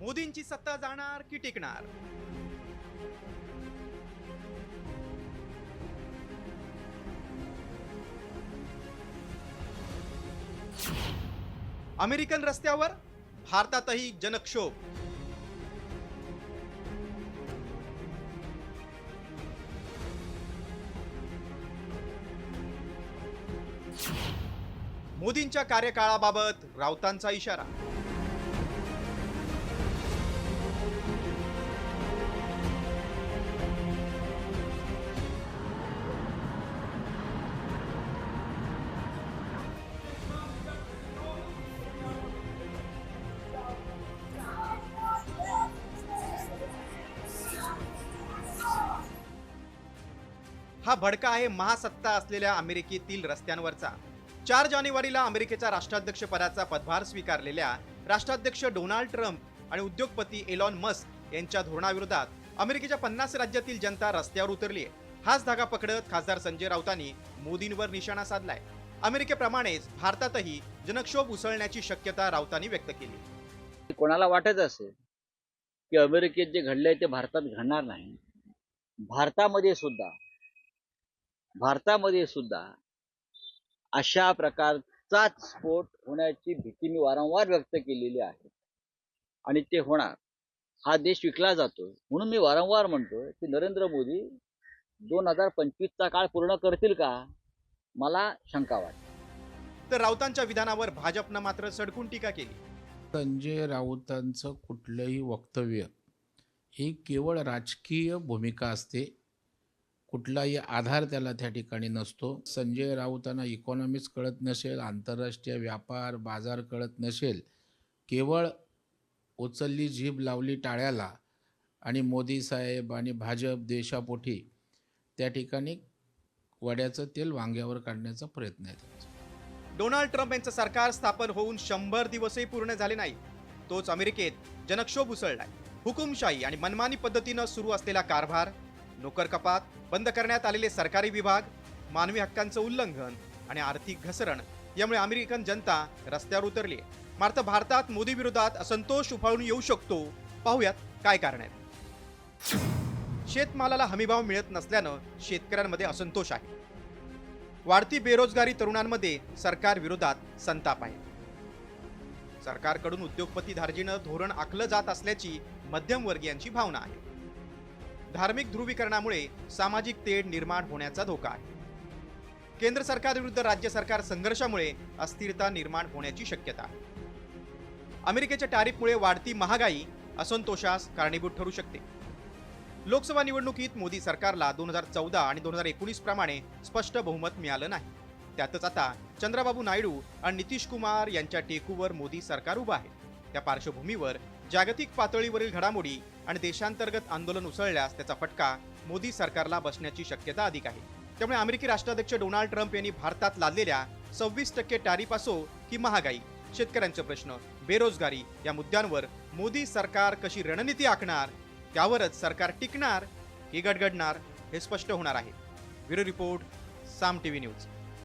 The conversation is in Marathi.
मोदींची सत्ता जाणार की टिकणार? अमेरिकन रस्त्यावर, भारतातही जनक्षोभ. मोदींच्या कार्यकाळाबाबत राऊतांचा इशारा. हा भडका आहे महासत्ता असलेल्या अमेरिकेतील रस्त्यांवरचा. 4 जानेवारीला अमेरिकेच्या राष्ट्राध्यक्ष पदाचा पदभार स्वीकारलेल्या राष्ट्राध्यक्ष डोनाल्ड ट्रम्प आणि उद्योगपती एलॉन मस्क यांच्या धोरणाविरोधात अमेरिकेच्या 50 राज्यातील जनता रस्त्यावर उतरली आहे. हाच धागा पकडत खासदार संजय राऊतांनी मोदींवर निशाणा साधलाय. अमेरिकेप्रमाणेच भारतातही जनक्षोभ उसळण्याची शक्यता राऊतांनी व्यक्त केली. कोणाला वाटत असेल की अमेरिकेत जे घडलंय ते भारतात घडणार नाही, भारतामध्ये सुद्धा अशा प्रकारचाच स्फोट होण्याची भीती मी वारंवार व्यक्त केलेली आहे आणि ते होणार. हा देश विकला जातो म्हणून मी वारंवार म्हणतोय की नरेंद्र मोदी 2025चा काळ पूर्ण करतील का, मला शंका वाटते. तर राऊतांच्या विधानावर भाजपनं मात्र सडकून टीका केली. संजय राऊतांचं कुठलंही वक्तव्य ही केवळ राजकीय भूमिका असते, कुठलाही आधार त्याला त्या ठिकाणी नसतो. संजय राऊतांना इकॉनॉमिक्स कळत नसेल, आंतरराष्ट्रीय व्यापार बाजार कळत नसेल, केवळ उचलली जीभ लावली टाळ्याला आणि मोदी साहेब आणि भाजप देशापोटी त्या ठिकाणी वड्याचं तेल वांग्यावर काढण्याचा प्रयत्न आहे त्यांचा. डोनाल्ड ट्रम्प यांचं सरकार स्थापन होऊन 100 दिवसही पूर्ण झाले नाही, तोच अमेरिकेत जनक्षोभ उसळलाय. हुकुमशाही आणि मनमानी पद्धतीनं सुरू असलेला कारभार, नोकर कपात, बंद करण्यात आलेले सरकारी विभाग, मानवी हक्कांचं उल्लंघन आणि आर्थिक घसरण यामुळे अमेरिकन जनता रस्त्यावर उतरली आहे. मात्र भारतात मोदी विरोधात असंतोष उफाळून येऊ शकतो. पाहूयात काय कारण आहेत. शेतमालाला हमीभाव मिळत नसल्यानं शेतकऱ्यांमध्ये असंतोष आहे. वाढती बेरोजगारी, तरुणांमध्ये सरकार विरोधात संताप आहे. सरकारकडून उद्योगपती धार्जिनं धोरण आखलं जात असल्याची मध्यमवर्गीयांची भावना आहे. धार्मिक ध्रुवीकरणामुळे सामाजिक तेढ निर्माण होण्याचा धोका आहे. केंद्र सरकार विरुद्ध राज्य सरकार संघर्षामुळे अस्थिरता निर्माण होण्याची शक्यता आहे. अमेरिकेच्या टॅरिफमुळे वाढती महागाई असंतोषास कारणीभूत ठरू शकते. लोकसभा निवडणुकीत मोदी सरकारला 2014 आणि 2019 प्रमाणे स्पष्ट बहुमत मिळालं नाही. त्यातच आता चंद्रबाबू नायडू आणि नितीश कुमार यांच्या टेकूवर मोदी सरकार उभं आहे. त्या पार्श्वभूमीवर जागतिक पातळीवरील घडामोडी आणि देशांतर्गत आंदोलन उसळल्यास त्याचा फटका मोदी सरकारला बसण्याची शक्यता अधिक आहे. त्यामुळे अमेरिकी राष्ट्राध्यक्ष डोनाल्ड ट्रम्प यांनी भारतात लादलेल्या 26% टॅरिफ असो की महागाई, शेतकऱ्यांचे प्रश्न, बेरोजगारी या मुद्द्यांवर मोदी सरकार कशी रणनीती आखणार, त्यावरच सरकार टिकणार की गडगडणार हे स्पष्ट होणार आहे. ब्युरो रिपोर्ट, साम टीव्ही न्यूज.